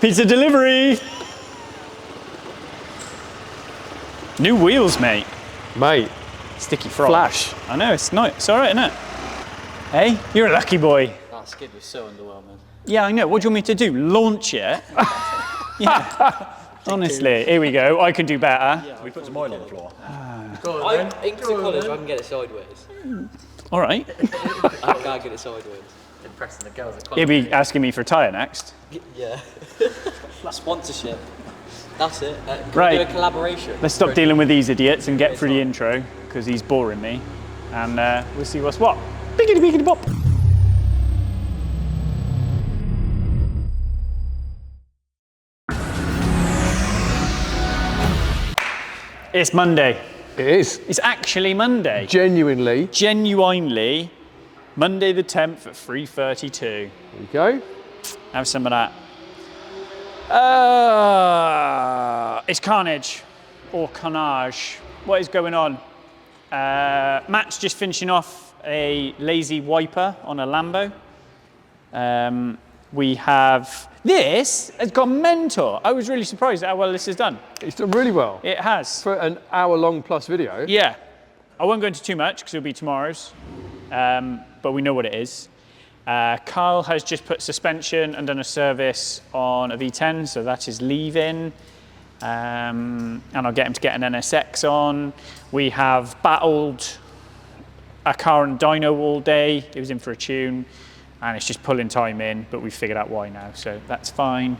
Pizza delivery. New wheels, mate. Mate. Sticky frog. Flash. I know, it's nice. It's all right, isn't it? Hey, you're a lucky boy. That skid was so underwhelming. Yeah, I know. What do you want me to do? Launch it? Yeah. Honestly, here we go. I can do better. Yeah, we put some oil on the floor. Into college, I can get it sideways. All right. I can't get it sideways. Impressing the girls at He'll college. be asking me for a tyre next. Yeah. Sponsorship. That's it. Can Right. we do a collaboration? Let's stop dealing with these idiots and get through the intro, because he's boring me. And we'll see what's what. Biggity biggity bop. It's Monday. It is. It's actually Monday. Genuinely. Genuinely, Monday the 10th at 3:32. There you go. Have some of that. It's carnage, or carnage. What is going on? Matt's just finishing off a lazy wiper on a Lambo. We have, this has gone mental. I was really surprised at how well this is done. It's done really well. It has. For an hour-long plus video. Yeah. I won't go into too much because it'll be tomorrow's, but we know what it is. Carl has just put suspension and done a service on a V10, so that is leaving. And I'll get him to get an NSX on. We have battled a car and dyno all day. It was in for a tune, and it's just pulling time in, but we've figured out why now, so that's fine.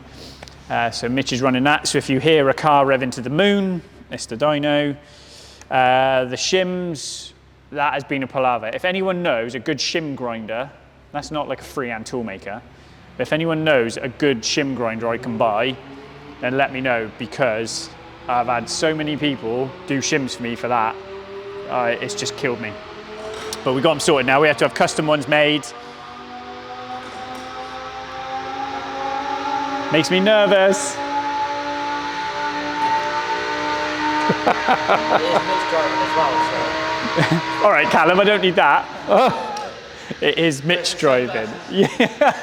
So Mitch is running that. So if you hear a car rev into the moon, it's the dyno. The shims, that has been a palaver. If anyone knows a good shim grinder, that's not like a freehand tool maker, but if anyone knows a good shim grinder I can buy, then let me know, because I've had so many people do shims for me for that. It's just killed me. But we got them sorted now. We have to have custom ones made. Makes me nervous. All right, Callum, I don't need that. It is Mitch driving. Yeah.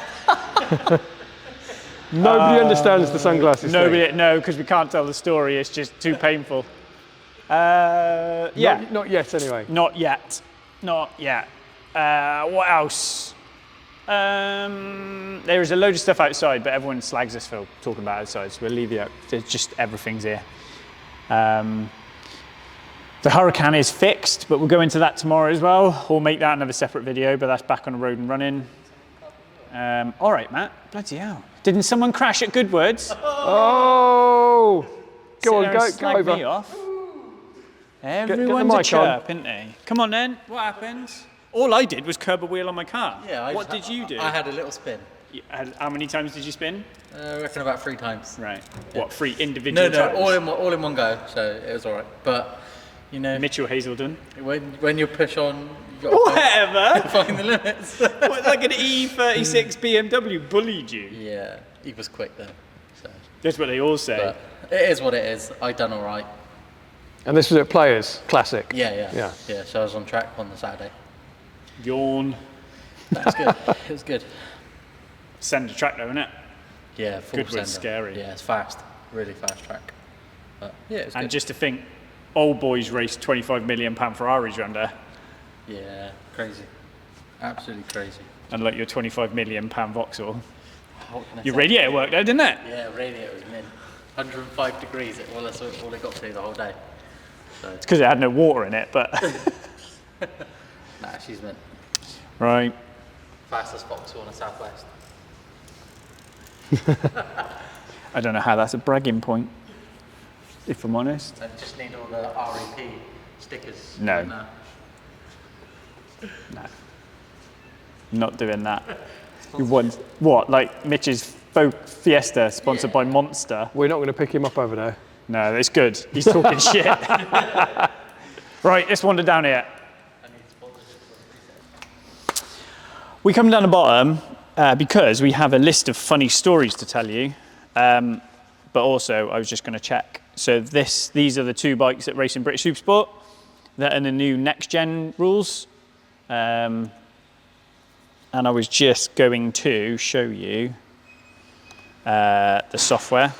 Nobody understands the sunglasses Nobody, thing. no, because we can't tell the story. It's just too painful. Yeah. Not yet, anyway. Not yet. Not yet. What else? There is a load of stuff outside, but everyone slags us for talking about outside, so we'll leave you out. There's just everything's here. The Hurricane is fixed, but we'll go into that tomorrow as well. We'll make that another separate video, but that's back on the road and running. All right, Matt. Bloody hell. Didn't someone crash at Goodwood's? Oh! Go on, go over. Me off. Everyone's a chirp, isn't they? Come on then, what happens? All I did was curb a wheel on my car. Yeah. What did you do? I had a little spin. How many times did you spin? I reckon about 3 times. Right. What, 3 individual No, times? all in one go, so it was all right. But, you know, Mitchell Hazelden. when you push on, you got Whatever. to find the limits. What, like an E36 BMW bullied you? Yeah, he was quick though. So. That's what they all say. But it is what it is. I done all right. And this was at Players Classic. Yeah. So I was on track on the Saturday. Yawn. That was good. It was good. Send a track though, innit? Yeah, full Goodwood's sender. scary. Yeah, it's fast. Really fast track. But yeah, it's And good. just to think, old boys race £25 million Ferraris around there, Yeah, crazy. Absolutely crazy. unlike your £25 million Vauxhall. What can I Your say? radiator worked there, didn't it? Yeah, radiator was min. 105 degrees, that's all it got to the whole day. So, It's because it had no water in it, but... nah, she's min. Right. Fastest Vauxhall in the southwest. I don't know how that's a bragging point, if I'm honest. I just need all the REP stickers. No. And, No. Not doing that. You want what? Like Mitch's Fiesta sponsored by Monster? We're not going to pick him up over there. No, it's good. He's talking shit. Right, let's wander down here. We come down the bottom because we have a list of funny stories to tell you. But also, I was just going to check. So these are the 2 bikes that race in British Supersport that are the new next gen rules. And I was just going to show you the software,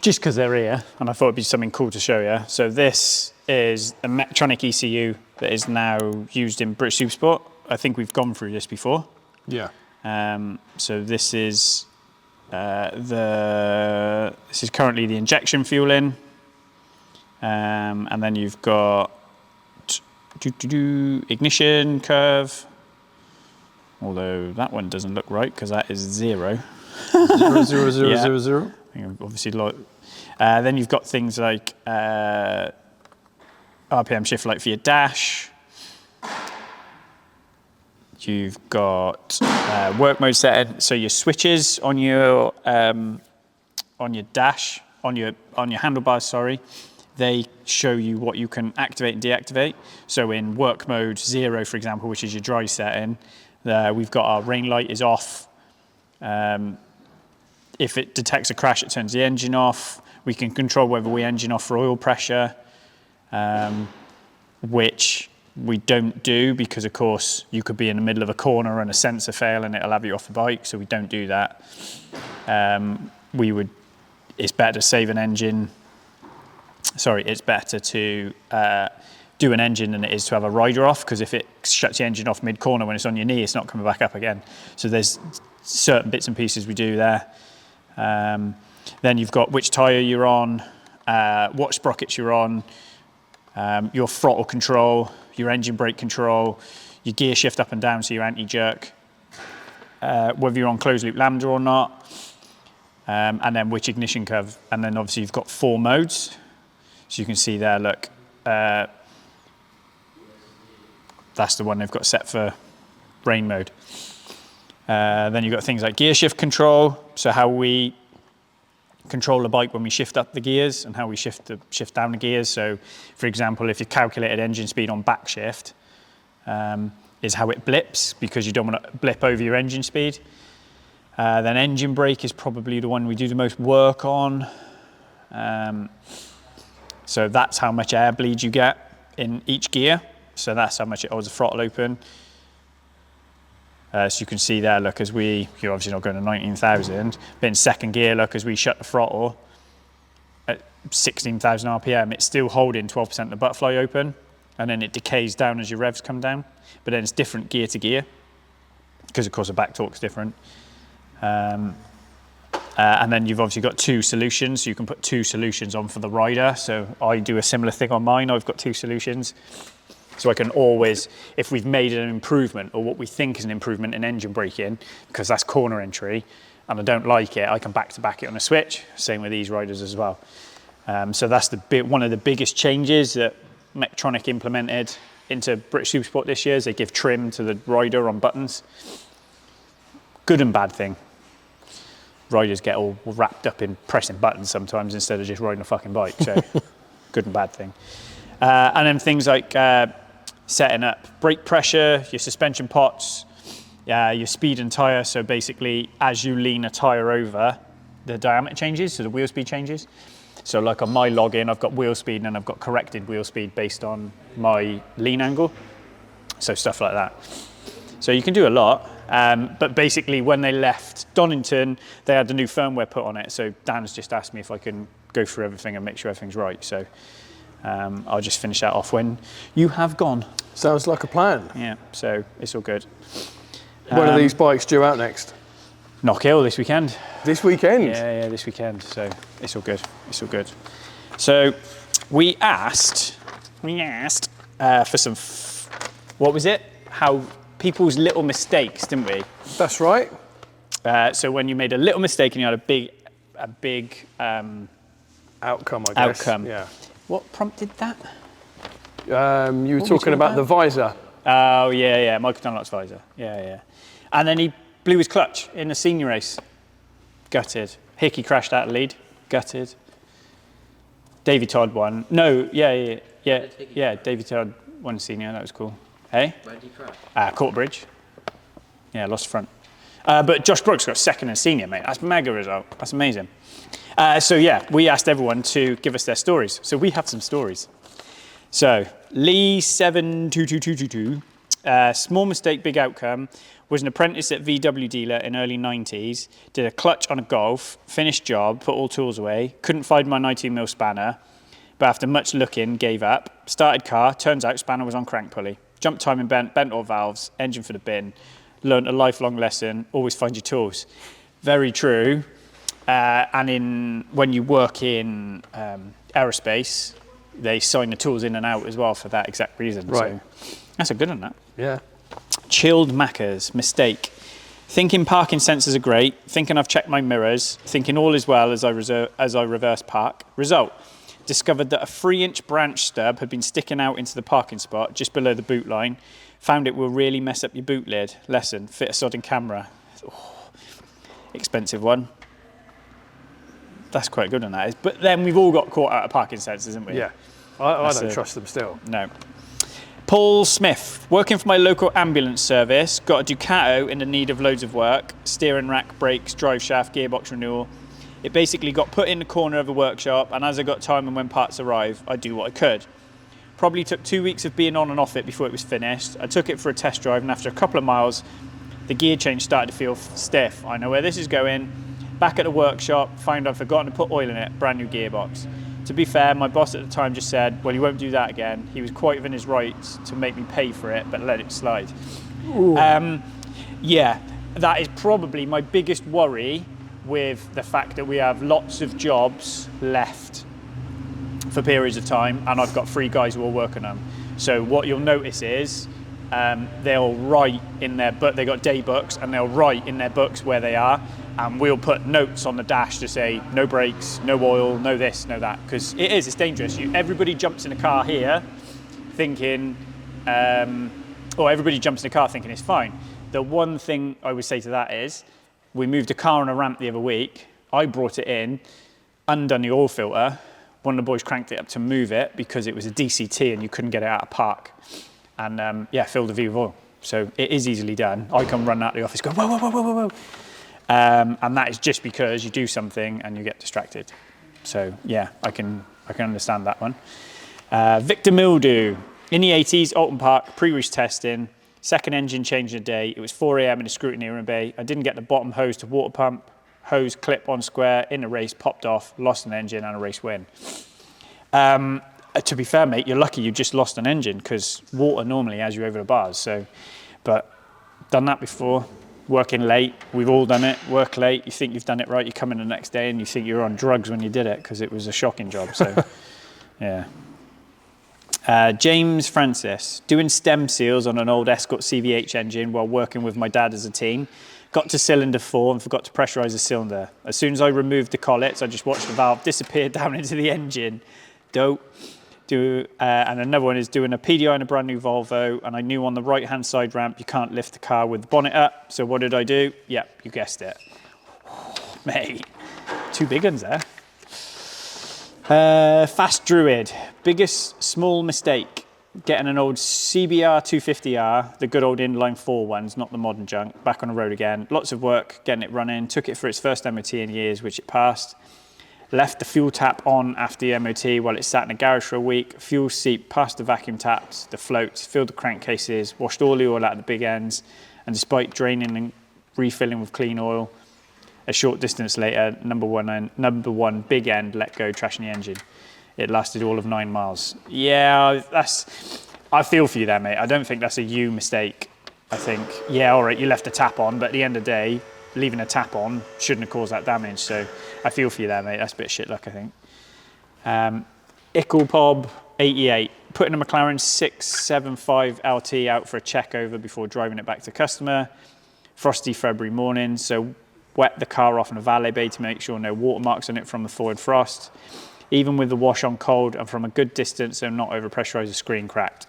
just because they're here, and I thought it'd be something cool to show you. So this is a Mechatronic ECU that is now used in British Supersport. I think we've gone through this before. Yeah. So this is this is currently the injection fueling, and then you've got ignition curve. Although that one doesn't look right because that is 0. 0, 0, 0, Yeah. 0, 0. I think obviously, then you've got things like RPM shift light for your dash. You've got work mode setting, so your switches on your dash, on your handlebars, sorry, they show you what you can activate and deactivate. So in work mode 0, for example, which is your dry setting, we've got our rain light is off. If it detects a crash, it turns the engine off. We can control whether we engine off for oil pressure, which we don't do because, of course, you could be in the middle of a corner and a sensor fail and it'll have you off the bike, so we don't do that. It's better to save an engine. Sorry, it's better to do an engine than it is to have a rider off, because if it shuts the engine off mid-corner when it's on your knee, it's not coming back up again. So there's certain bits and pieces we do there. Then you've got which tyre you're on, what sprockets you're on, your throttle control, your engine brake control, your gear shift up and down, so your anti-jerk, whether you're on closed loop lambda or not, and then which ignition curve. And then obviously you've got 4 modes. So you can see there, look, that's the one they've got set for rain mode. Then you've got things like gear shift control, so how we control the bike when we shift up the gears and how we shift down the gears. So, for example, if you calculated engine speed on back shift, is how it blips, because you don't want to blip over your engine speed. Then engine brake is probably the one we do the most work on. So that's how much air bleed you get in each gear. So that's how much it holds the throttle open. So you can see there, look, as you're obviously not going to 19,000, but in second gear, look, as we shut the throttle at 16,000 RPM, it's still holding 12% of the butterfly open, and then it decays down as your revs come down. But then it's different gear to gear, because of course the back torque's different. And then you've obviously got 2 solutions, so you can put 2 solutions on for the rider. So I do a similar thing on mine. I've got 2 solutions. So I can always, if we've made an improvement or what we think is an improvement in engine braking, because that's corner entry, and I don't like it, I can back-to-back it on a switch. Same with these riders as well. So that's one of the biggest changes that Mechatronic implemented into British Supersport this year, is they give trim to the rider on buttons. Good and bad thing. Riders get all wrapped up in pressing buttons sometimes instead of just riding a fucking bike. So good and bad thing. And then things like setting up brake pressure, your suspension pots, your speed and tyre. So basically, as you lean a tyre over, the diameter changes, so the wheel speed changes. So like on my login, I've got wheel speed and I've got corrected wheel speed based on my lean angle. So stuff like that. So you can do a lot. But basically, when they left Donington, they had the new firmware put on it. So Dan's just asked me if I can go through everything and make sure everything's right. So I'll just finish that off when you have gone. Sounds like a plan. Yeah, so it's all good. When are these bikes due out next? Knock Hill this weekend. This weekend? Yeah, this weekend. So it's all good. It's all good. So we asked for some, what was it? How people's little mistakes, didn't we? That's right. So when you made a little mistake and you had a big outcome, I guess. Outcome. Yeah. What prompted that? You were talking about the visor. Oh, yeah, Michael Dunlop's visor. Yeah. And then he blew his clutch in the senior race. Gutted. Hickey crashed out of the lead. Gutted. Davey Todd won. No, yeah. Davey Todd won senior. That was cool. Hey? Where did he crash? Courtbridge. Yeah, lost front. But Josh Brooks got second in senior, mate. That's a mega result. That's amazing. So yeah, we asked everyone to give us their stories. So we have some stories. So Lee72222 Small mistake, big outcome. Was an apprentice at VW dealer in early 90s. Did a clutch on a Golf. Finished job. Put all tools away. Couldn't find my 19mm spanner. But after much looking, gave up. Started car. Turns out spanner was on crank pulley. Jumped timing bent all valves. Engine for the bin. Learned a lifelong lesson. Always find your tools. Very true. And when you work in aerospace, they sign the tools in and out as well for that exact reason. Right. So that's a good one, that. Yeah. Chilled Maccas, mistake. Thinking parking sensors are great. Thinking I've checked my mirrors. Thinking all is well as I reverse park. Result. Discovered that a 3-inch branch stub had been sticking out into the parking spot just below the boot line. Found it will really mess up your boot lid. Lesson. Fit a sodding camera. Oh, expensive one. That's quite good on that is. But then we've all got caught out of parking sensors, haven't we? Yeah. I don't trust them still. No. Paul Smith, working for my local ambulance service, got a Ducato in the need of loads of work, steering rack, brakes, drive shaft, gearbox renewal. It basically got put in the corner of the workshop, and as I got time and when parts arrived, I do what I could. Probably took 2 weeks of being on and off it before it was finished. I took it for a test drive, and after a couple of miles, the gear change started to feel stiff. I know where this is going. Back at the workshop, found I'd forgotten to put oil in it, brand new gearbox. To be fair, my boss at the time just said, well, you won't do that again. He was quite within his rights to make me pay for it, but let it slide. Yeah, that is probably my biggest worry with the fact that we have lots of jobs left for periods of time, and I've got 3 guys who are working on them. So what you'll notice is they'll write in their book, they've got day books, and they'll write in their books where they are. And we'll put notes on the dash to say no brakes, no oil, no this, no that, because it's dangerous. Everybody jumps in a car here thinking, or everybody jumps in a car thinking it's fine. The one thing I would say to that is, we moved a car on a ramp the other week. I brought it in, undone the oil filter. One of the boys cranked it up to move it because it was a DCT and you couldn't get it out of park. And yeah, filled the V with oil. So it is easily done. I come run out of the office, go whoa, whoa, whoa, whoa, whoa, whoa. And that is just because you do something and you get distracted. So yeah, I can understand that one. Victor Mildew, in the 80s, Alton Park, pre-race testing, second engine change in a day. It was 4 a.m. in the scrutineering bay. I didn't get the bottom hose to water pump, hose clip on square, in the race, popped off, lost an engine and a race win. To be fair, mate, you're lucky you just lost an engine because water normally has you over the bars. So, but done that before. Working late, we've all done it. Work late, you think you've done it right, you come in the next day and you think you're on drugs when you did it because it was a shocking job. So, yeah. James Francis, doing stem seals on an old Escort CVH engine while working with my dad as a teen. Got to cylinder 4 and forgot to pressurize the cylinder. As soon as I removed the collets, I just watched the valve disappear down into the engine. And another one is doing a PDI on a brand new Volvo, and I knew on the right hand side ramp you can't lift the car with the bonnet up. So what did I do? Yep, you guessed it. Mate, 2 big ones there. Fast Druid, biggest small mistake. Getting an old CBR 250R, the good old inline 4 ones, not the modern junk, back on the road again. Lots of work getting it running. Took it for its first MOT in years, which it passed. Left the fuel tap on after the MOT while it sat in the garage for a week. Fuel seeped past the vacuum taps, the floats, filled the crankcases, washed all the oil out of the big ends, and despite draining and refilling with clean oil, a short distance later, number one big end let go, trashing the engine. It lasted all of 9 miles. Yeah, I feel for you there, mate. I don't think that's a you mistake. I think, yeah, all right, you left the tap on, but at the end of the day, leaving a tap on shouldn't have caused that damage. So I feel for you there, mate. That's a bit of shit luck, I think. Icklepob 88, putting a McLaren 675 LT out for a check over before driving it back to customer. Frosty February morning, so wet the car off in a valet bay to make sure no watermarks on it from the forward frost. Even with the wash on cold and from a good distance and not overpressurized, the screen cracked.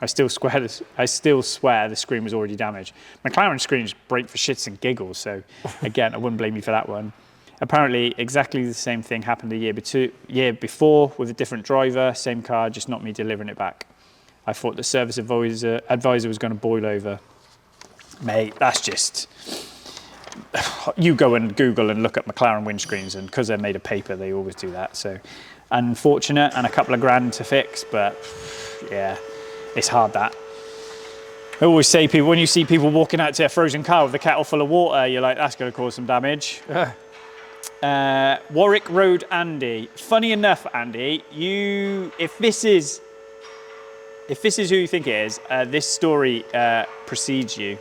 I still swear the screen was already damaged. McLaren screens break for shits and giggles, so again, I wouldn't blame you for that one. Apparently, exactly the same thing happened the year before with a different driver, same car, just not me delivering it back. I thought the service advisor was going to boil over. Mate, that's just... You go and Google and look at McLaren windscreens, and because they're made of paper, they always do that. So unfortunate, and a couple of grand to fix, but yeah, it's hard that. I always say people, when you see people walking out to a frozen car with a kettle full of water, you're like, that's going to cause some damage. Warwick Road Andy. Funny enough, Andy, if this is who you think it is, this story precedes you.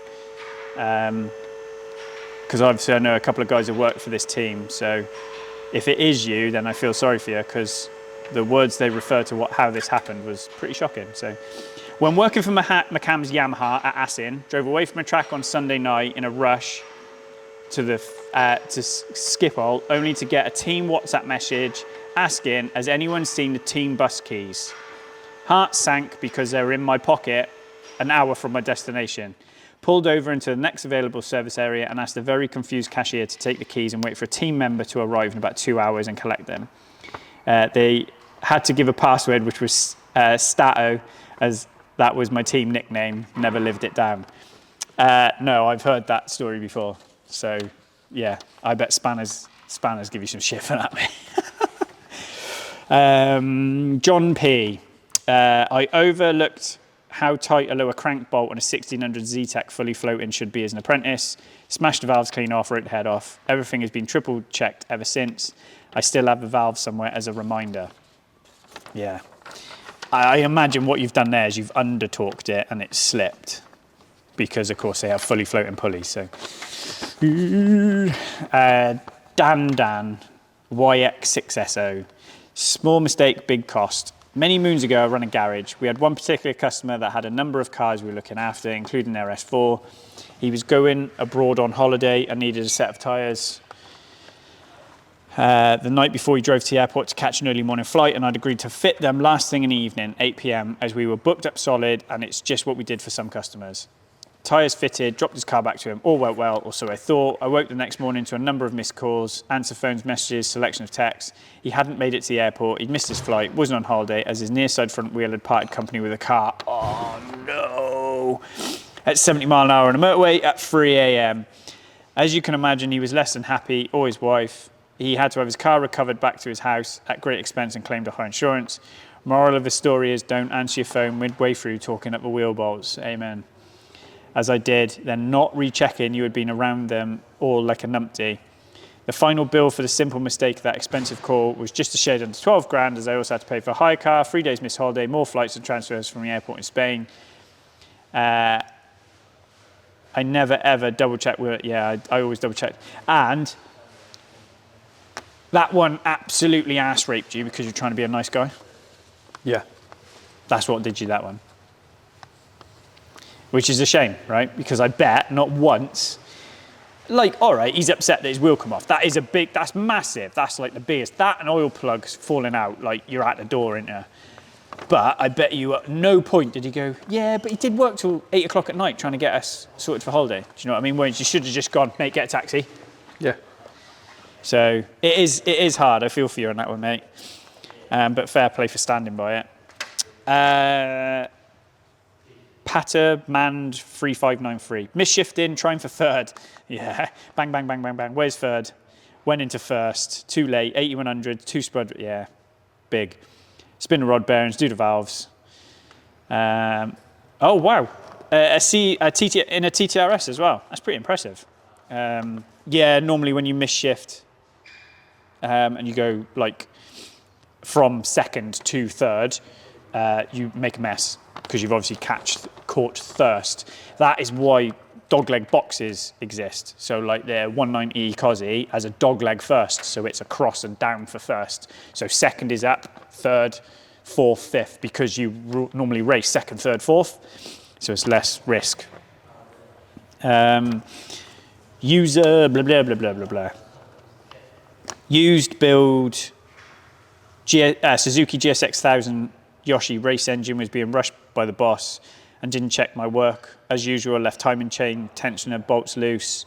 Because obviously I know a couple of guys who work for this team, so if it is you, then I feel sorry for you, because the words they refer to how this happened was pretty shocking. So, when working for McCann's Yamaha at Assin, drove away from a track on Sunday night in a rush to Schiphol, only to get a team WhatsApp message asking, has anyone seen the team bus keys? Heart sank because they were in my pocket an hour from my destination. Pulled over into the next available service area and asked a very confused cashier to take the keys and wait for a team member to arrive in about 2 hours and collect them. They had to give a password, which was Stato, as that was my team nickname. Never lived it down. No, I've heard that story before. So yeah, I bet Spanners give you some shit for that, mate. John P. I overlooked how tight a lower crank bolt on a 1600 ZTEC fully floating should be as an apprentice. Smashed the valves clean off, ripped the head off. Everything has been triple checked ever since. I still have the valve somewhere as a reminder. Yeah. I imagine what you've done there is you've under-torqued it and it slipped, because of course they have fully floating pulleys. So, Dan, YX6SO. Small mistake, big cost. Many moons ago, I ran a garage. We had one particular customer that had a number of cars we were looking after, including their S4. He was going abroad on holiday and needed a set of tyres. The night before, he drove to the airport to catch an early morning flight, and I'd agreed to fit them last thing in the evening, 8 p.m, as we were booked up solid, and it's just what we did for some customers. Tyres fitted, dropped his car back to him, all went well, or so I thought. I woke the next morning to a number of missed calls, answer phones, messages, selection of texts. He hadn't made it to the airport, he'd missed his flight, wasn't on holiday, as his near side front wheel had parted company with a car. Oh no! At 70 mile an hour on a motorway at 3 a.m. As you can imagine, he was less than happy, or his wife. He had to have his car recovered back to his house at great expense and claimed a high insurance. Moral of the story is, don't answer your phone midway through talking up the wheel bolts. Amen. As I did, then not rechecking you had been around them all like a numpty. The final bill for the simple mistake of that expensive call was just a shade under 12 grand, as I also had to pay for a hire car, 3 days missed holiday, more flights and transfers from the airport in Spain. I never ever double checked. Yeah, I always double checked. And that one absolutely ass raped you because you're trying to be a nice guy. Yeah. That's what did you, that one. Which is a shame, right? Because I bet not once, like, all right, he's upset that his wheel come off. That's massive. That's like the biggest. That and oil plugs falling out, like you're at the door, ain't you? But I bet you at no point did he go, yeah, but he did work till 8 o'clock at night trying to get us sorted for holiday. Do you know what I mean? Whereas you should have just gone, mate, get a taxi. Yeah. So it is hard. I feel for you on that one, mate. But fair play for standing by it. Patter manned 3593. Misshifting, trying for third. Yeah, bang, bang, bang, bang, bang. Where's third? Went into first. Too late. 8100, 2 spud. Yeah, big. Spin the rod bearings, do the valves. Oh wow, in a TTRS as well. That's pretty impressive. Yeah, normally when you misshift and you go like from second to third, you make a mess because you've obviously caught thirst. That is why dogleg boxes exist. So like the 190 Cosy has a dogleg first, so it's across and down for first. So second is up, third, fourth, fifth, because you normally race second, third, fourth, so it's less risk. User blah blah blah blah blah blah. Used build Suzuki GSX 1000 Yoshi race engine was being rushed by the boss and didn't check my work. As usual, left timing chain, tensioner, bolts loose.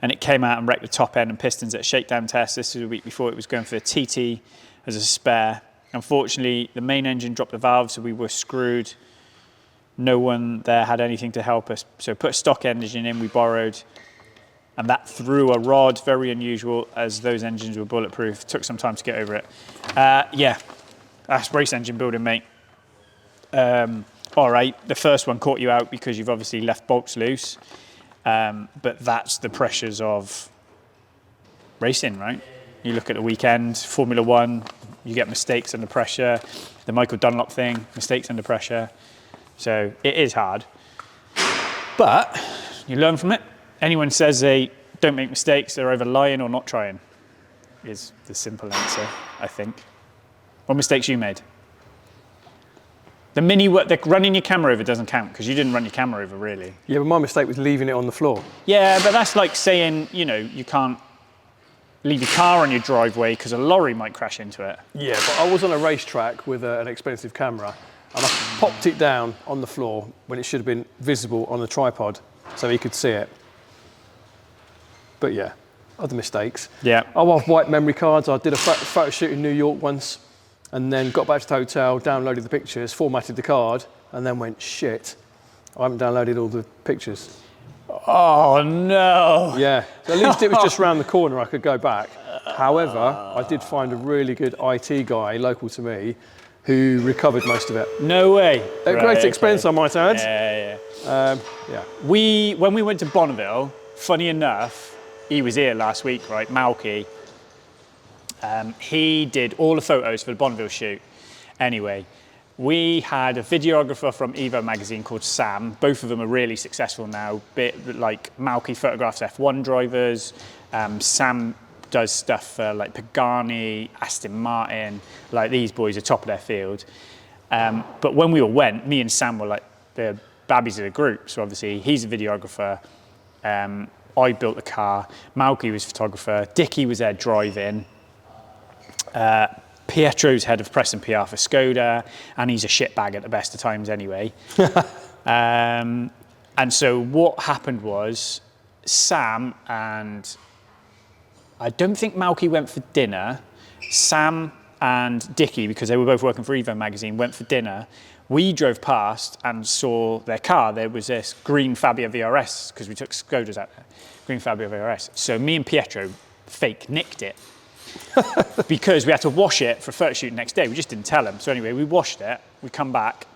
And it came out and wrecked the top end and pistons at a shakedown test. This was a week before it was going for the TT as a spare. Unfortunately, the main engine dropped the valve, so we were screwed. No one there had anything to help us. So put a stock engine in, we borrowed. And that threw a rod, very unusual, as those engines were bulletproof. Took some time to get over it. Yeah, that's race engine building, mate. all right, the first one caught you out because you've obviously left bolts loose. But that's the pressures of racing, right? You look at the weekend, Formula One, you get mistakes under pressure. The Michael Dunlop thing, mistakes under pressure. So it is hard, but you learn from it. Anyone says they don't make mistakes, they're either lying or not trying, is the simple answer, I think. What mistakes you made? The running your camera over doesn't count because you didn't run your camera over, really. Yeah, but my mistake was leaving it on the floor. Yeah, but that's like saying, you know, you can't leave your car on your driveway because a lorry might crash into it. Yeah, but I was on a racetrack with an expensive camera and I popped it down on the floor when it should have been visible on the tripod so he could see it. But yeah, other mistakes. Yeah. I have white memory cards. I did a photo shoot in New York once and then got back to the hotel, downloaded the pictures, formatted the card, and then went, shit, I haven't downloaded all the pictures. Oh no. Yeah, so at least it was just round the corner, I could go back. However, I did find a really good IT guy, local to me, who recovered most of it. No way. At great expense, I might add. Yeah. Yeah. When we went to Bonneville, funny enough, he was here last week, right, Malky. He did all the photos for the Bonneville shoot. Anyway, we had a videographer from Evo magazine called Sam. Both of them are really successful now. Like Malky photographs F1 drivers. Sam does stuff for like Pagani, Aston Martin. Like these boys are top of their field. But when we all went, me and Sam were like the babbies of the group. So obviously he's a videographer. I built the car. Malky was photographer. Dickie was there driving. Pietro's head of press and PR for Skoda, and he's a shitbag at the best of times anyway. And so what happened was Sam and I don't think Malky went for dinner. Sam and Dickie, because they were both working for Evo magazine, went for dinner. We drove past and saw their car. There was this green Fabia VRS, because we took Skodas out there. Green Fabia VRS. So me and Pietro fake nicked it. Because we had to wash it for a photo shoot the next day. We just didn't tell him. So anyway, we washed it. We come back.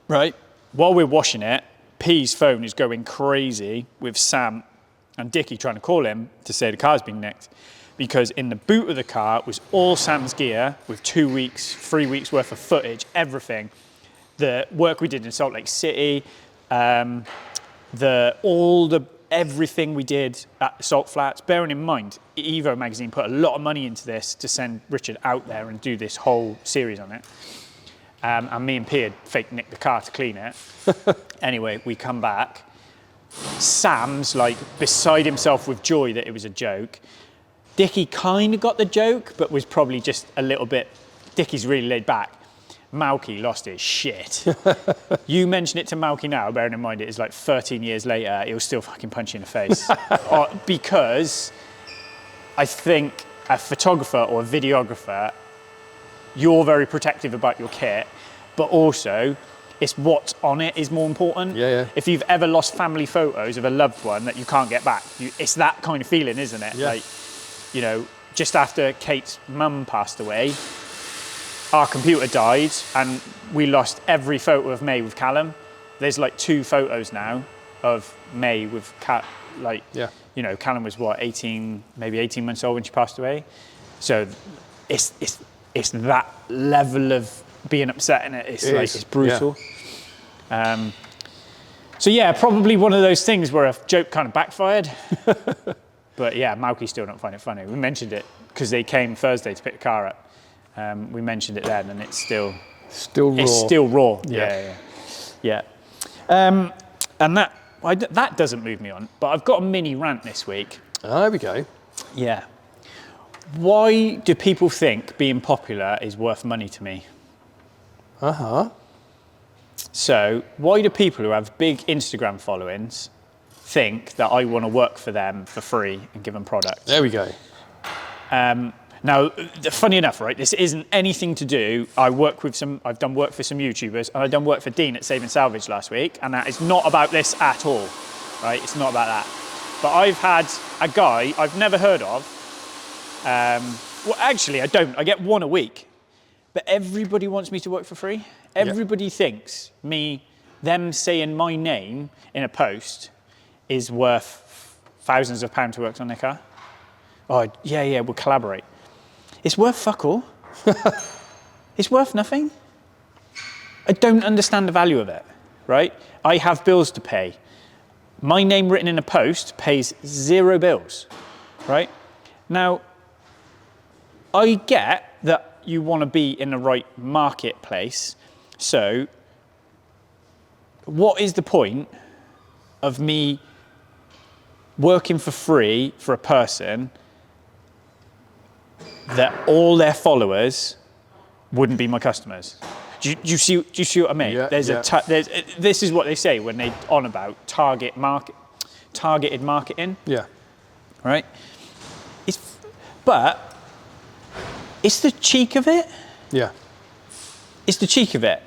Right. While we're washing it, P's phone is going crazy with Sam and Dickie trying to call him to say the car's been nicked. Because in the boot of the car was all Sam's gear with 2 weeks, 3 weeks worth of footage, everything. The work we did in Salt Lake City, everything we did at Salt Flats. Bearing in mind, Evo magazine put a lot of money into this to send Richard out there and do this whole series on it. And me and P had fake nicked the car to clean it. Anyway, we come back. Sam's like beside himself with joy that it was a joke. Dickie kind of got the joke, but was probably just a little bit, Dickie's really laid back. Malky lost his shit. You mention it to Malky now, bearing in mind it is like 13 years later, he'll still fucking punch you in the face. Because I think a photographer or a videographer, you're very protective about your kit, but also it's what's on it is more important. Yeah. If you've ever lost family photos of a loved one that you can't get back, it's that kind of feeling, isn't it? Yeah. Like, you know, just after Kate's mum passed away, our computer died and we lost every photo of May with Callum. There's like 2 photos now of May with you know, Callum was what, 18, maybe 18 months old when she passed away. So it's that level of being upset in it. It's brutal. Yeah. So yeah, probably one of those things where a joke kind of backfired. But yeah, Malky still don't find it funny. We mentioned it because they came Thursday to pick the car up. We mentioned it then, and it's still raw. It's still raw. Yeah. And that doesn't move me on. But I've got a mini rant this week. Oh, there we go. Yeah. Why do people think being popular is worth money to me? So why do people who have big Instagram followings think that I want to work for them for free and give them products? There we go. Now, funny enough, right, this isn't anything to do. I've done work for some YouTubers, and I've done work for Dean at Save and Salvage last week, and that is not about this at all, right? It's not about that. But I've had a guy I've never heard of. Well, actually, I don't. I get one a week. But everybody wants me to work for free. Everybody thinks them saying my name in a post is worth thousands of pounds to work on their car. Oh, yeah, we'll collaborate. It's worth fuck all. It's worth nothing. I don't understand the value of it, right? I have bills to pay. My name written in a post pays 0 bills, right? Now, I get that you want to be in the right marketplace. So what is the point of me working for free for a person that all their followers wouldn't be my customers? Do you see what I mean? Yeah, This is what they say when they on about targeted marketing. Yeah. Right? But it's the cheek of it. Yeah. It's the cheek of it.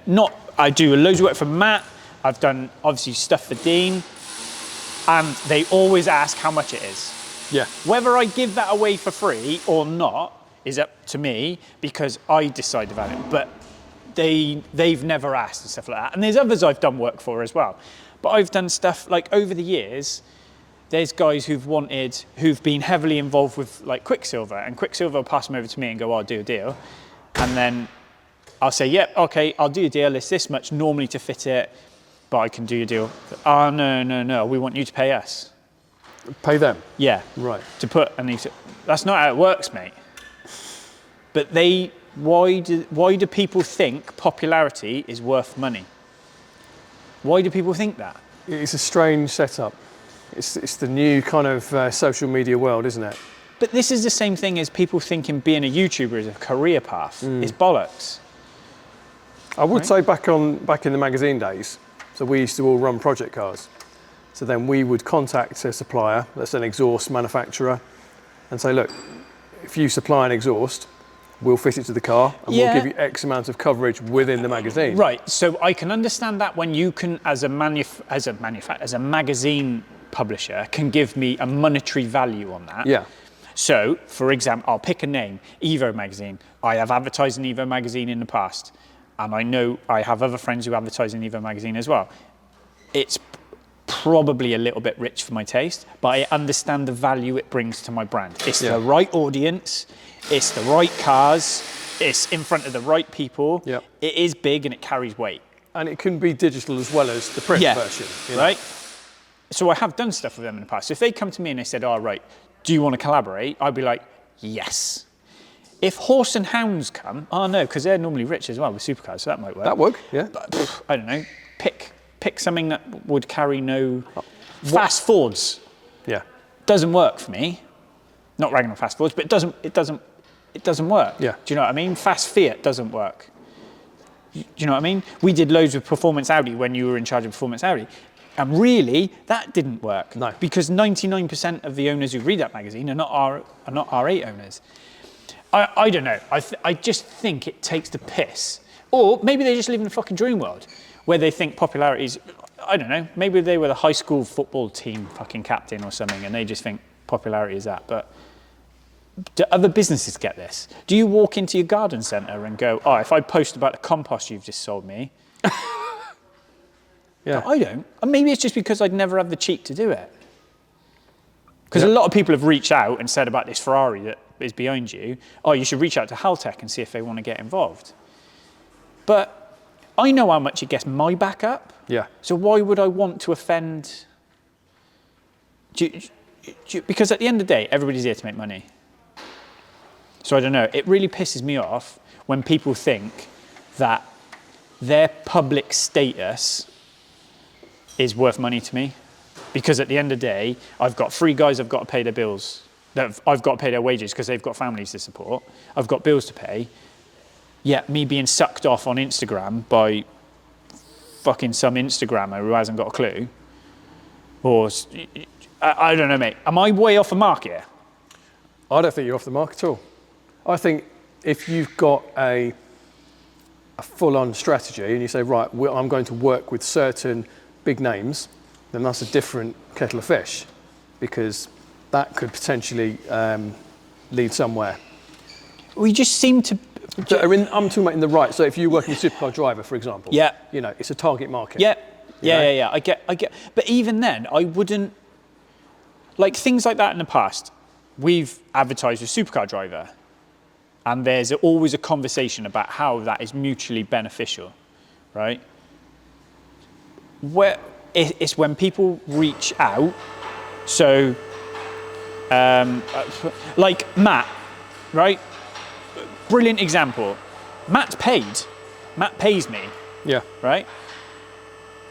I do loads of work for Matt. I've done obviously stuff for Dean, and they always ask how much it is. Yeah. Whether I give that away for free or not is up to me because I decide the value. But they've never asked and stuff like that. And there's others I've done work for as well. But I've done stuff like over the years. There's guys who've been heavily involved with like Quicksilver, and Quicksilver will pass them over to me and go, I'll do a deal. And then I'll say, yep, okay, I'll do a deal. It's this much normally to fit it, but I can do a deal. Oh, no, we want you to pay us. Pay them? Yeah. Right. That's not how it works, mate. But why do people think popularity is worth money? Why do people think that? It's a strange setup. It's the new kind of social media world, isn't it? But this is the same thing as people thinking being a YouTuber is a career path. It's bollocks. I would say back in the magazine days, so we used to all run project cars. So then we would contact a supplier, that's an exhaust manufacturer, and say, look, if you supply an exhaust, we'll fit it to the car and we'll give you X amount of coverage within the magazine. Right, so I can understand that when you can, as a magazine publisher, can give me a monetary value on that. Yeah. So, for example, I'll pick a name, Evo Magazine. I have advertised in Evo Magazine in the past, and I know I have other friends who advertise in Evo Magazine as well. It's probably a little bit rich for my taste, but I understand the value it brings to my brand. It's the right audience, it's the right cars, it's in front of the right people, it is big and it carries weight. And it can be digital as well as the print version. You know? Right? So I have done stuff with them in the past. So if they come to me and they said, right, do you want to collaborate? I'd be like, yes. If Horse and Hounds come, no, because they're normally rich as well with supercars, so that might work. That would, yeah. But, I don't know, pick something that would carry no fast Fords. Yeah. Doesn't work for me. Not ragging on fast Fords, but it doesn't work. Yeah. Do you know what I mean? Fast Fiat doesn't work. Do you know what I mean? We did loads with Performance Audi when you were in charge of Performance Audi. And really, that didn't work. No. Because 99% of the owners who read that magazine are not R8 owners. I don't know. I just think it takes the piss. Or maybe they just live in a fucking dream world where they think popularity is, I don't know, maybe they were the high school football team fucking captain or something and they just think popularity is that. But do other businesses get this? Do you walk into your garden centre and go, if I post about the compost you've just sold me, yeah. I don't. And maybe it's just because I'd never have the cheek to do it. Because a lot of people have reached out and said about this Ferrari that is behind you, you should reach out to Haltech and see if they want to get involved. But I know how much it gets my back up. Yeah. So why would I want to offend? Because at the end of the day, everybody's here to make money. So I don't know. It really pisses me off when people think that their public status is worth money to me. Because at the end of the day, I've got 3 guys I've got to pay their bills. I've got to pay their wages because they've got families to support. I've got bills to pay. Yet me being sucked off on Instagram by fucking some Instagrammer who hasn't got a clue. Or, I don't know, mate. Am I way off the mark here? I don't think you're off the mark at all. I think if you've got a full-on strategy and you say, right, I'm going to work with certain big names, then that's a different kettle of fish because that could potentially lead somewhere. We just seem to I'm talking about in the right. So if you're working with a supercar driver, for example, Yeah. you know, it's a target market. Yeah, you know? yeah. I get. But even then, I wouldn't like things like that in the past. We've advertised with supercar driver, and there's always a conversation about how that is mutually beneficial, right? Where it's when people reach out. So, like Matt, right? Brilliant example. Matt's paid. Matt pays me, Yeah. right?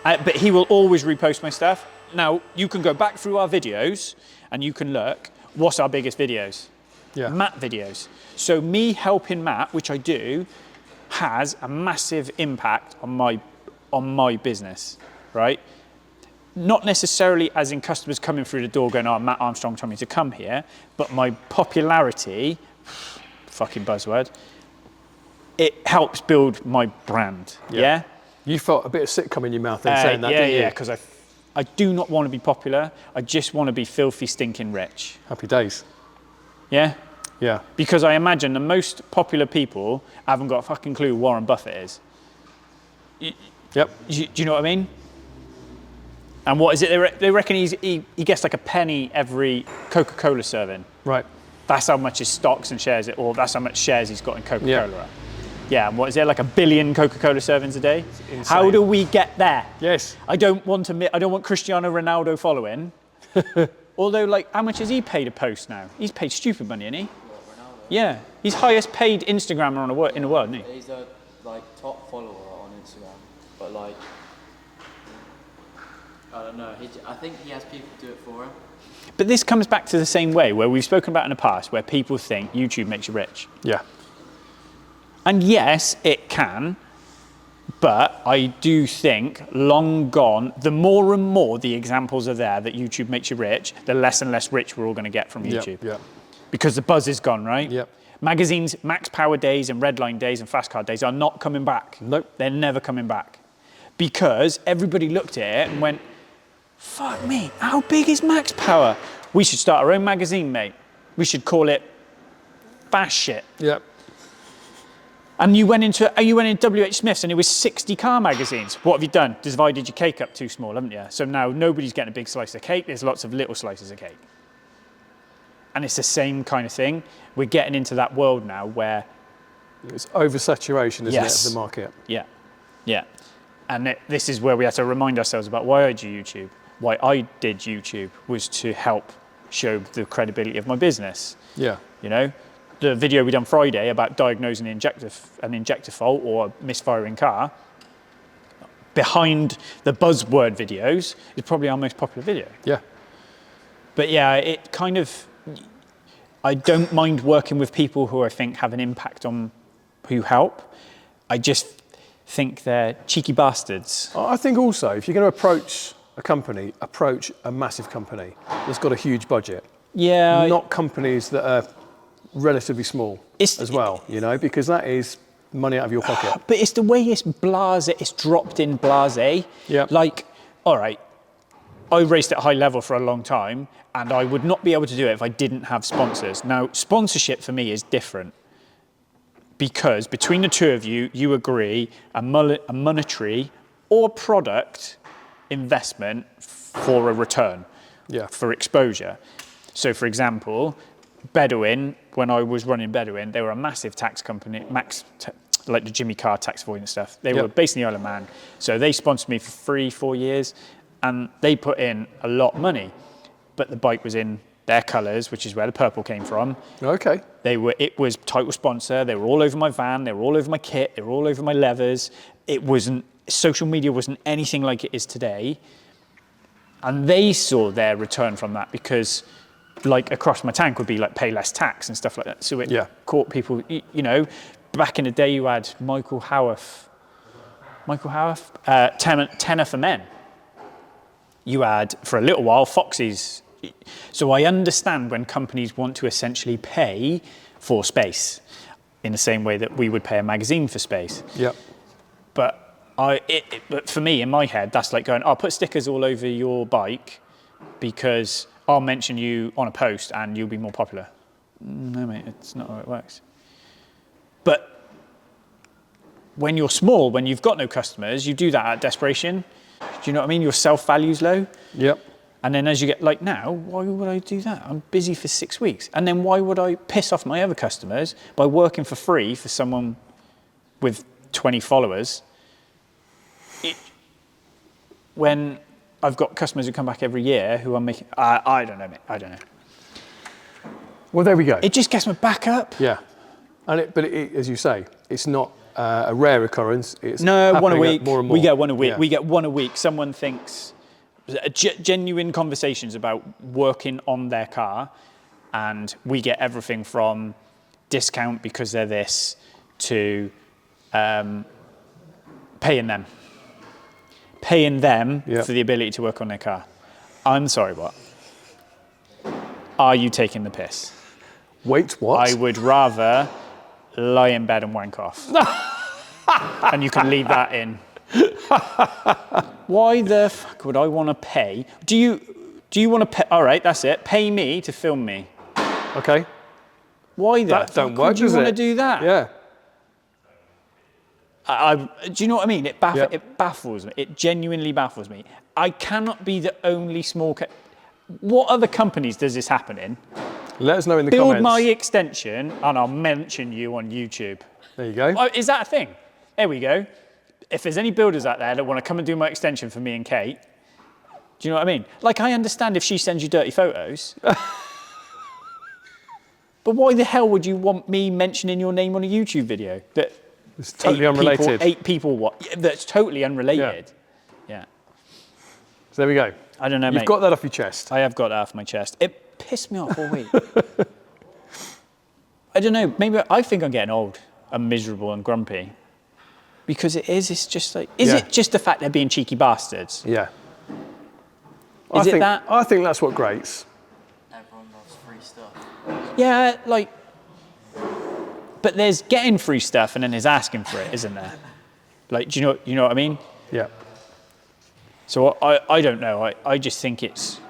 But he will always repost my stuff. Now, you can go back through our videos and you can look, what's our biggest videos? Yeah. Matt videos. So me helping Matt, which I do, has a massive impact on my business, right? Not necessarily as in customers coming through the door going, oh, Matt Armstrong told me to come here, but my popularity, fucking buzzword, it helps build my brand, yeah? You felt a bit of sitcom in your mouth then saying that, didn't you? Yeah, because I do not want to be popular. I just want to be filthy, stinking rich. Happy days. Yeah? Yeah. Because I imagine the most popular people haven't got a fucking clue who Warren Buffett is. Yep. Do you know what I mean? And what is it? They reckon he gets like a penny every Coca-Cola serving. Right. That's how much his stocks and shares, or that's how much shares he's got in Coca-Cola. Yeah. Yeah, and what is there, like 1 billion Coca-Cola servings a day? Insane. How do we get there? Yes. I don't want Cristiano Ronaldo following. Although, like, how much has he paid a post now? He's paid stupid money, isn't he? Ronaldo? Yeah, he's highest paid Instagrammer in the world, isn't he? He's a like top follower on Instagram, but like I don't know. I think he has people do it for him. But this comes back to the same way where we've spoken about in the past, where people think YouTube makes you rich. Yeah. And yes, it can, but I do think long gone, the more and more the examples are there that YouTube makes you rich, the less and less rich we're all going to get from YouTube. Yeah. Because the buzz is gone, right? Yep. Magazines, Max Power days and Redline days and Fast Car days are not coming back. Nope. They're never coming back. Because everybody looked at it and went, fuck me, how big is Max Power? We should start our own magazine, mate. We should call it Fast Shit. Yep. And you went in WH Smith's and it was 60 car magazines. What have you done? Divided your cake up too small, haven't you? So now nobody's getting a big slice of cake. There's lots of little slices of cake. And it's the same kind of thing. We're getting into that world now where... It's oversaturation, isn't Yes. it, of the market? Yeah, yeah. And this is where we have to remind ourselves about why I do YouTube. Why I did YouTube was to help show the credibility of my business. Yeah. You know, the video we done Friday about diagnosing an injector fault or a misfiring car, behind the buzzword videos is probably our most popular video. Yeah. But yeah, it kind of, I don't mind working with people who I think have an impact on who help. I just think they're cheeky bastards. I think also, if you're going to approach a company, approach a massive company that's got a huge budget. Yeah. Not companies that are relatively small as well, you know, because that is money out of your pocket. But it's the way it's blasé, it's dropped in blasé. Yeah. Like, all right, I raced at high level for a long time and I would not be able to do it if I didn't have sponsors. Now, sponsorship for me is different because between the two of you, you agree a monetary or product investment for a return, for exposure. So for example, Bedouin, when I was running Bedouin, they were a massive tax company, like the Jimmy Carr tax avoidance stuff. They were based in the Isle of Man. So they sponsored me for 3-4 years and they put in a lot of money, but the bike was in their colours, which is where the purple came from. Okay. It was title sponsor. They were all over my van. They were all over my kit. They were all over my levers. Social media wasn't anything like it is today. And they saw their return from that because like across my tank would be like pay less tax and stuff like that. So it caught people, you know, back in the day you had Michael Howarth, Tenner for Men. You had, for a little while, Foxy's. So I understand when companies want to essentially pay for space in the same way that we would pay a magazine for space. Yeah. But but for me, in my head, that's like going, I'll put stickers all over your bike because I'll mention you on a post and you'll be more popular. No, mate, it's not how it works. But when you're small, when you've got no customers, you do that out of desperation. Do you know what I mean? Your self-value's low. Yep. And then as you get, like now, why would I do that? I'm busy for 6 weeks. And then why would I piss off my other customers by working for free for someone with 20 followers when I've got customers who come back every year who are making, I don't know, mate, I don't know. Well, there we go. It just gets my back up. Yeah. But as you say, it's not a rare occurrence. It's no, one a happening week. more and more. We get one a week. Yeah. We get one a week. Someone thinks, genuine conversations about working on their car, and we get everything from discount because they're this to paying them Yep. for the ability to work on their car. I'm sorry, what? Are you taking the piss? Wait, what? I would rather lie in bed and wank off. And you can leave that in. Why the fuck would I want to pay? Do you want to pay? All right, that's it. Pay me to film me. Okay. Why the That fuck don't work, would you does want to it? do that? Yeah. Do you know what I mean? It Yep. baffles me. It genuinely baffles me. I cannot be the only small... What other companies does this happen in? Let us know in the Build comments. my extension and I'll mention you on YouTube. There you go. Oh, is that a thing? There we go. If there's any builders out there that want to come and do my extension for me and Kate, do you know what I mean? Like, I understand if she sends you dirty photos. But why the hell would you want me mentioning your name on a YouTube video? That It's totally unrelated. Eight people what? That's totally unrelated. Yeah. So there we go. I don't know, You've mate. got that off your chest. I have got that off my chest. It pissed me off all week. I don't know. Maybe I think I'm getting old. I'm miserable and grumpy. Because it's just like, is it just the fact they're being cheeky bastards? Yeah. Is it that? I think that's what grates. Everyone loves free stuff. Yeah, like, but there's getting free stuff and then there's asking for it, isn't there? Like, do you know what I mean? Yeah. So I don't know. I just think it's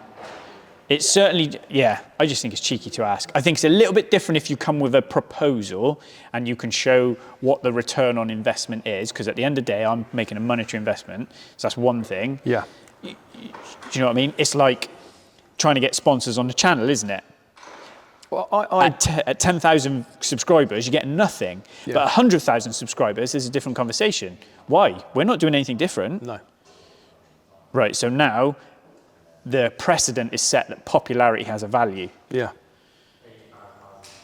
certainly, yeah, I just think it's cheeky to ask. I think it's a little bit different if you come with a proposal and you can show what the return on investment is, because at the end of the day, I'm making a monetary investment. So that's one thing. Yeah. Do you know what I mean? It's like trying to get sponsors on the channel, isn't it? Well, At 10,000 subscribers, you get nothing. Yeah. But 100,000 subscribers is a different conversation. Why? We're not doing anything different. No. Right, so now the precedent is set that popularity has a value. Yeah.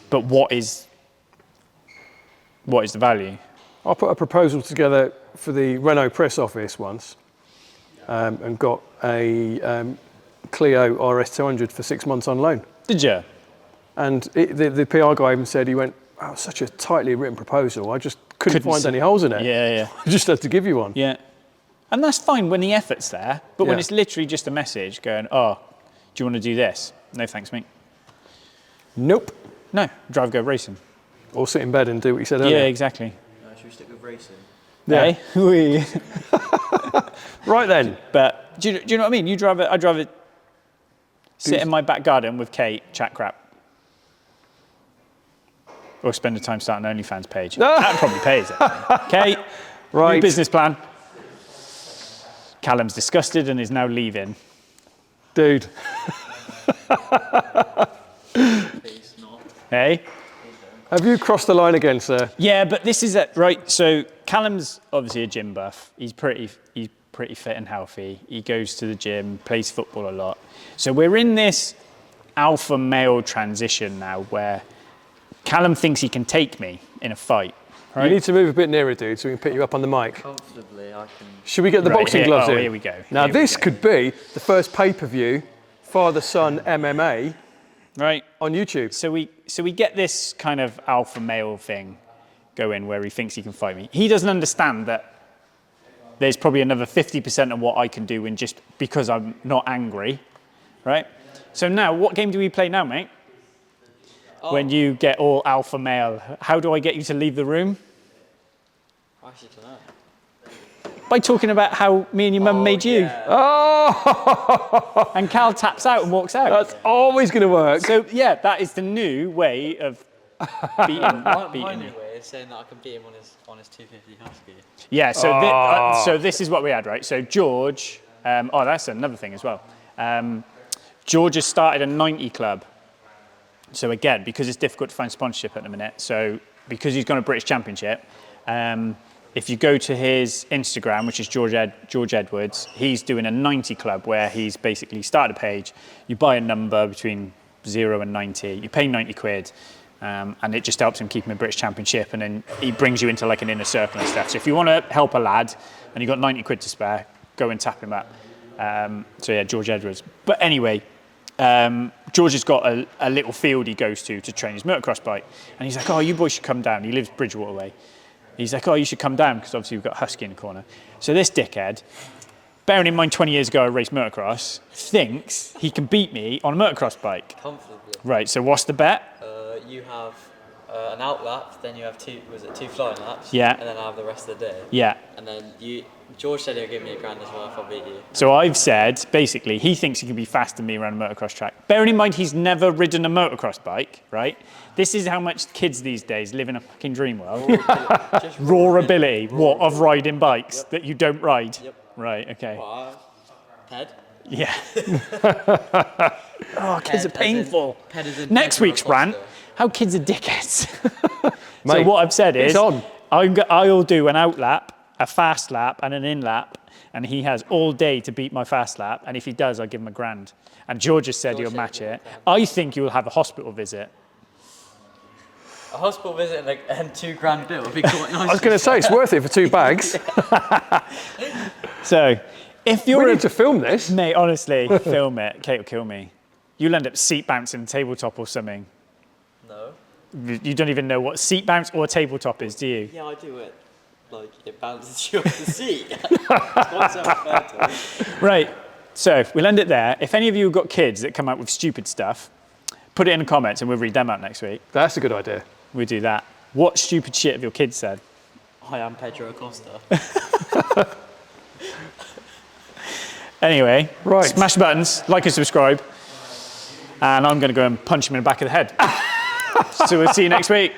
But what is the value? I put a proposal together for the Renault press office once and got a Clio RS200 for 6 months on loan. Did you? And the PR guy even said, he went, oh, such a tightly written proposal. I just couldn't find see- any holes in it. Yeah, yeah. I just had to give you one. Yeah. And that's fine when the effort's there, but when Yeah. it's literally just a message going, oh, do you want to do this? No, thanks, mate. Nope. No, drive, go racing. Or sit in bed and do what you said earlier. Yeah, exactly. Should we stick with racing? Yeah. Hey? Whee. Right then. But do you know what I mean? I drive it, sit in my back garden with Kate, chat crap. Or spend the time starting an OnlyFans page. That probably pays it. Kate, Right. new business plan. Callum's disgusted and is now leaving. Dude. Please, not. Hey? Have you crossed the line again, sir? Yeah, but this is it, right? So Callum's obviously a gym buff. He's pretty fit and healthy. He goes to the gym, plays football a lot. So we're in this alpha male transition now where Callum thinks he can take me in a fight. Right? You need to move a bit nearer, dude, so we can pick you up on the mic. Comfortably, I can. Should we get the Right, boxing here- gloves oh, in? here we go. Now, Here we this go. could be the first pay-per-view, father-son MMA Right. on YouTube. So we get this kind of alpha male thing going where he thinks he can fight me. He doesn't understand that there's probably another 50% of what I can do in just because I'm not angry, right? So now, what game do we play now, mate? When you get all alpha male, how do I get you to leave the room? I actually don't know. By talking about how me and your mum made you. Oh, And Cal taps out and walks out. that's always going to work. So yeah, that is the new way of beating My you. new way is saying that I can beat him on his 250 Husky. Yeah, so, so this is what we had, right? So George, oh, that's another thing as well. George has started a 90 club. So again, because it's difficult to find sponsorship at the minute, so because he's gone to British Championship, if you go to his Instagram, which is George Edwards, he's doing a 90 club where he's basically started a page. You buy a number between 0 and 90, you pay 90 quid, and it just helps him keep him in British Championship, and then he brings you into like an inner circle and stuff. So if you want to help a lad and you've got 90 quid to spare, go and tap him up. So yeah, George Edwards. But anyway, George has got a little field he goes to train his motocross bike. And he's like, oh, you boys should come down. He lives Bridgewater way. He's like, oh, you should come down, because obviously we've got Husky in the corner. So this dickhead, bearing in mind 20 years ago I raced motocross, thinks he can beat me on a motocross bike. Comfortably. Right, so what's the bet? You have an out lap, then you have two flying laps. Yeah. And then I have the rest of the day. Yeah. And then George said he'll give me £1,000 as well if I beat you. So I've said, basically, he thinks he can be faster than me around a motocross track. Bearing in mind he's never ridden a motocross bike, right? This is how much kids these days live in a fucking dream world. Raw ability, what, of riding bikes that you don't ride? Yep. Right, okay. Ped? Yeah. Oh, kids are painful. Next week's rant. rant, how kids are dickheads. Mate, so what I've said is, it's on. I'll do an out lap, a fast lap, and an in lap, and he has all day to beat my fast lap, and if he does, I'll give him £1,000. And George has said he'll match it. I think you will have a hospital visit. A hospital visit and £2,000 bill would be quite nice. I was going to say, it's worth it for 2 bags. So, if you're We need to film this. Mate, honestly, film it. Kate will kill me. You'll end up seat bouncing a tabletop or something. No. You don't even know what seat bounce or tabletop is, do you? Yeah, I do it. Like, it bounces you off the seat. It's quite unfair to me. Right, so we'll end it there. If any of you have got kids that come out with stupid stuff, put it in the comments and we'll read them out next week. That's a good idea. We'll do that. What stupid shit have your kids said? I am Pedro Acosta. Anyway, Right. Smash the buttons, like and subscribe, and I'm going to go and punch him in the back of the head. So we'll see you next week.